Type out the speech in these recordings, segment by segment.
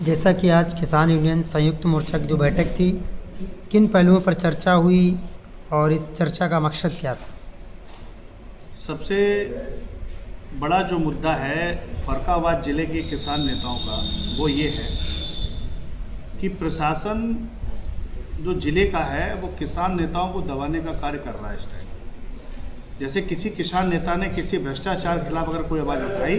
जैसा कि आज किसान यूनियन संयुक्त मोर्चा की जो बैठक थी, किन पहलुओं पर चर्चा हुई और इस चर्चा का मकसद क्या था? सबसे बड़ा जो मुद्दा है फर्रुखाबाद ज़िले के किसान नेताओं का वो ये है कि प्रशासन जो ज़िले का है वो किसान नेताओं को दबाने का कार्य कर रहा है इस टाइम। जैसे किसी किसान नेता ने किसी भ्रष्टाचार के खिलाफ अगर कोई आवाज़ उठाई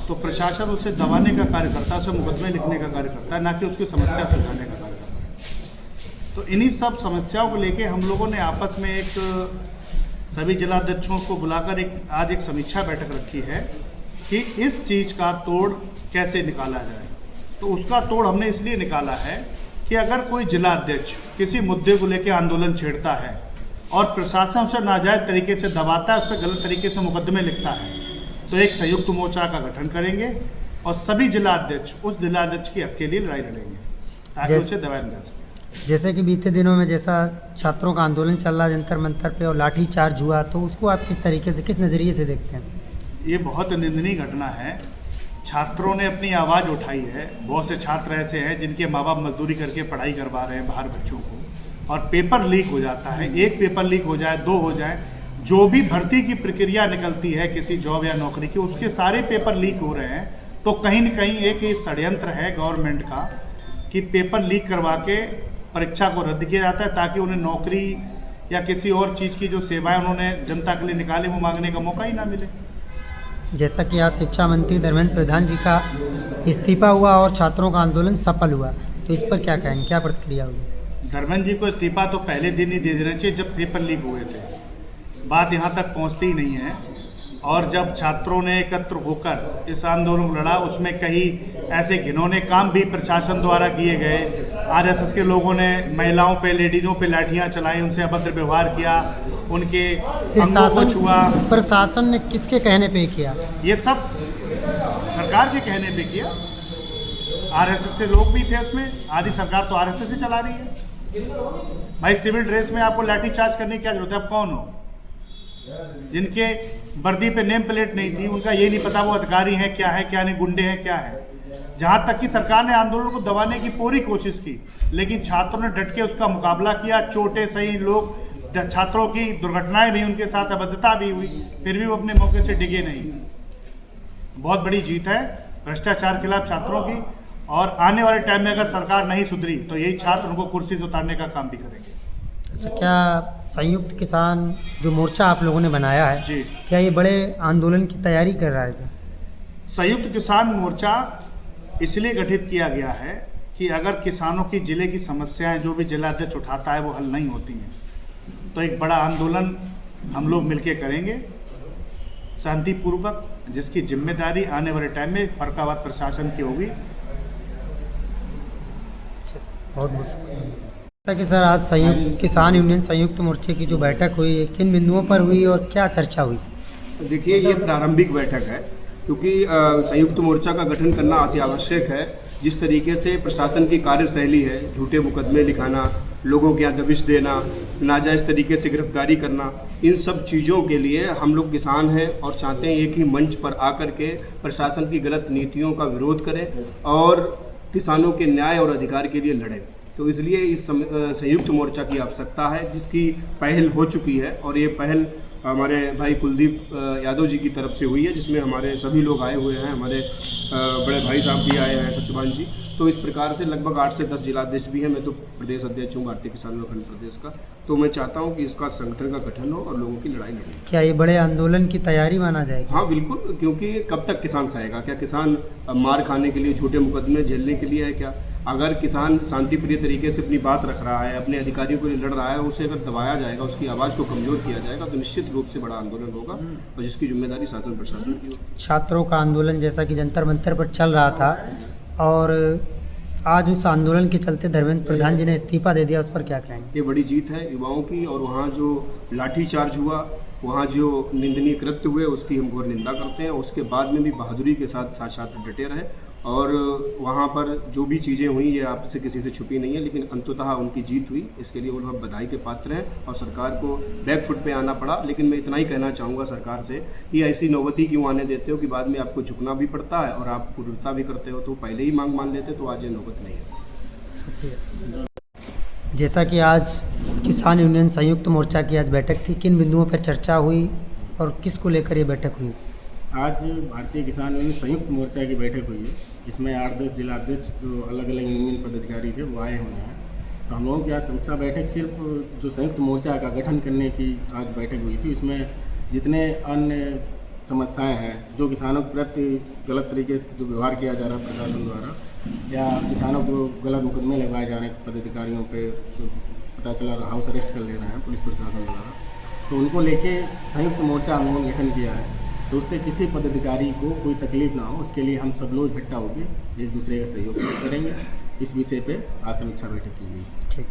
तो प्रशासन उसे दबाने का कार्य करता है, उसे मुकदमे लिखने का कार्य करता है, ना कि उसकी समस्या सुलझाने का कार्य करता है। तो इन्हीं सब समस्याओं को लेके हम लोगों ने आपस में एक सभी जिलाध्यक्षों को बुलाकर आज एक समीक्षा बैठक रखी है कि इस चीज़ का तोड़ कैसे निकाला जाए। तो उसका तोड़ हमने इसलिए निकाला है कि अगर कोई जिलाध्यक्ष किसी मुद्दे को लेकर आंदोलन छेड़ता है और प्रशासन उसे नाजायज़ तरीके से दबाता है, उस पर गलत तरीके से मुकदमे लिखता है, तो एक संयुक्त मोर्चा का गठन करेंगे और सभी जिलाध्यक्ष उस जिलाध्यक्ष के हक के लिए लड़ाई लड़ेंगे ताकि उसे दबाया जा सके। जैसे कि बीते दिनों में जैसा छात्रों का आंदोलन चल रहा है जंतर मंतर पे और लाठी चार्ज हुआ, तो उसको आप किस तरीके से, किस नज़रिए से देखते हैं? ये बहुत निंदनीय घटना है। छात्रों ने अपनी आवाज़ उठाई है। बहुत से छात्र ऐसे हैं जिनके माँ बाप मजदूरी करके पढ़ाई करवा रहे हैं बाहर बच्चों को, और पेपर लीक हो जाता है। एक पेपर लीक हो जाए, दो हो जाए, जो भी भर्ती की प्रक्रिया निकलती है किसी जॉब या नौकरी की, उसके सारे पेपर लीक हो रहे हैं। तो कहीं न कहीं एक षड्यंत्र है गवर्नमेंट का कि पेपर लीक करवा के परीक्षा को रद्द किया जाता है ताकि उन्हें नौकरी या किसी और चीज़ की जो सेवाएं उन्होंने जनता के लिए निकाली वो मांगने का मौका ही ना मिले। जैसा कि आज शिक्षा मंत्री धर्मेंद्र प्रधान जी का इस्तीफा हुआ और छात्रों का आंदोलन सफल हुआ, तो इस पर क्या कहेंगे, क्या प्रतिक्रिया हुई? धर्मेंद्र जी को इस्तीफा तो पहले दिन ही दे देना चाहिए जब पेपर लीक हुए थे। बात यहाँ तक पहुँचती ही नहीं है। और जब छात्रों ने एकत्र होकर इस आंदोलन को लड़ा, उसमें कई ऐसे घिनौने काम भी प्रशासन द्वारा किए गए। आरएसएस के लोगों ने महिलाओं पे, लेडीज़ों पे लाठियाँ चलाई, उनसे अभद्र व्यवहार किया, उनके अंगों को छुआ। प्रशासन ने किसके कहने पे किया? ये सब सरकार के कहने पे किया। आरएसएस के लोग भी थे उसमें। आधी सरकार तो आरएसएस ही चला रही है। भाई सिविल ड्रेस में आपको लाठी चार्ज करने की क्या जरूरत है? आप कौन हो? जिनके वर्दी पे नेम प्लेट नहीं थी, उनका ये नहीं पता वो अधिकारी हैं क्या है, क्या नहीं, गुंडे हैं क्या है। जहाँ तक कि सरकार ने आंदोलन को दबाने की पूरी कोशिश की, लेकिन छात्रों ने डट के उसका मुकाबला किया। चोटें सही, लोग, छात्रों की दुर्घटनाएं भी, उनके साथ अभद्रता भी हुई, फिर भी वो अपने मौके से डिगे नहीं। बहुत बड़ी जीत है भ्रष्टाचार के खिलाफ छात्रों की। और आने वाले टाइम में अगर सरकार नहीं सुधरी तो यही छात्र उनको कुर्सी से उतारने का काम भी करेंगे। अच्छा, क्या संयुक्त किसान जो मोर्चा आप लोगों ने बनाया है जी, क्या ये बड़े आंदोलन की तैयारी कर रहा है क्या? संयुक्त किसान मोर्चा इसलिए गठित किया गया है कि अगर किसानों की ज़िले की समस्याएं जो भी जिलाध्यक्ष उठाता है वो हल नहीं होती हैं, तो एक बड़ा आंदोलन हम लोग मिलके करेंगे शांतिपूर्वक, जिसकी जिम्मेदारी आने वाले टाइम में फर्रुखाबाद प्रशासन की होगी। बहुत जैसा कि सर आज संयुक्त किसान यूनियन संयुक्त मोर्चे की जो बैठक हुई, किन बिंदुओं पर हुई और क्या चर्चा हुई सर? देखिए, ये प्रारंभिक बैठक है क्योंकि संयुक्त मोर्चा का गठन करना अति आवश्यक है। जिस तरीके से प्रशासन की कार्यशैली है, झूठे मुकदमे लिखाना, लोगों के यहाँ दबिश देना, नाजायज़ तरीके से गिरफ्तारी करना, इन सब चीज़ों के लिए हम लोग किसान हैं और चाहते हैं एक ही मंच पर आकर के प्रशासन की गलत नीतियों का विरोध करें और किसानों के न्याय और अधिकार के लिए लड़ें। तो इसलिए इस संयुक्त मोर्चा की आवश्यकता है, जिसकी पहल हो चुकी है। और ये पहल हमारे भाई कुलदीप यादव जी की तरफ से हुई है, जिसमें हमारे सभी लोग आए हुए हैं। हमारे बड़े भाई साहब भी आए हैं, सत्यवान जी। तो इस प्रकार से लगभग 8 से 10 जिलाध्यक्ष भी हैं। मैं तो प्रदेश अध्यक्ष हूँ भारतीय किसान अखंड प्रदेश का। तो मैं चाहता हूँ कि इसका संगठन का गठन हो और लोगों की लड़ाई लड़े। क्या ये बड़े आंदोलन की तैयारी माना जाएगी? हाँ बिल्कुल, क्योंकि कब तक किसान सहेगा? क्या किसान मार खाने के लिए, झूठे मुकदमे झेलने के लिए है क्या? अगर किसान शांतिप्रिय तरीके से अपनी बात रख रहा है, अपने अधिकारियों के लिए लड़ रहा है, उसे अगर दबाया जाएगा, उसकी आवाज़ को कमज़ोर किया जाएगा, तो निश्चित रूप से बड़ा आंदोलन होगा और जिसकी जिम्मेदारी शासन प्रशासन की होगी। छात्रों का आंदोलन जैसा कि जंतर मंतर पर चल रहा था और आज उस आंदोलन के चलते धर्मेंद्र प्रधान जी ने इस्तीफा दे दिया, उस पर क्या कहेंगे? ये बड़ी जीत है युवाओं की। और वहाँ जो लाठीचार्ज हुआ, वहाँ जो निंदनीय कृत्य हुए, उसकी हम घोर निंदा करते हैं। उसके बाद में भी बहादुरी के साथ छात्र डटे रहे और वहाँ पर जो भी चीज़ें हुई ये आपसे किसी से छुपी नहीं है, लेकिन अंततः उनकी जीत हुई। इसके लिए वो लोग बधाई के पात्र हैं और सरकार को बैक फुट पे आना पड़ा। लेकिन मैं इतना ही कहना चाहूँगा सरकार से कि ऐसी नौबती क्यों आने देते हो कि बाद में आपको झुकना भी पड़ता है और आप क्रूरता भी करते हो। तो पहले ही मांग मान लेते तो आज ये नौबत नहीं है। शुक्रिया। जैसा कि आज किसान यूनियन संयुक्त मोर्चा की आज बैठक थी, किन बिंदुओं पर चर्चा हुई और किस को लेकर ये बैठक हुई? आज भारतीय किसान यूनियन संयुक्त मोर्चा की बैठक हुई है। इसमें 8-10 जिला अध्यक्ष जो अलग अलग यूनियन पदाधिकारी थे वो आए हुए हैं। तो हम लोगों की आज समीक्षा बैठक सिर्फ जो संयुक्त मोर्चा का गठन करने की आज बैठक हुई थी, इसमें जितने अन्य समस्याएं हैं जो किसानों के प्रति गलत तरीके से जो व्यवहार किया जा रहा है प्रशासन द्वारा, या किसानों को गलत मुकदमे लगवाए जा रहे हैं पदाधिकारियों पे, पता चला हाउस अरेस्ट कर ले रहे हैं पुलिस प्रशासन द्वारा, तो उनको लेके संयुक्त मोर्चा हम लोगों ने गठन किया है। तो उससे किसी पदाधिकारी को कोई तकलीफ ना हो, उसके लिए हम सब लोग इकट्ठा होकर एक दूसरे का सहयोग करेंगे। इस विषय पे आज समीक्षा बैठक की गई। ठीक।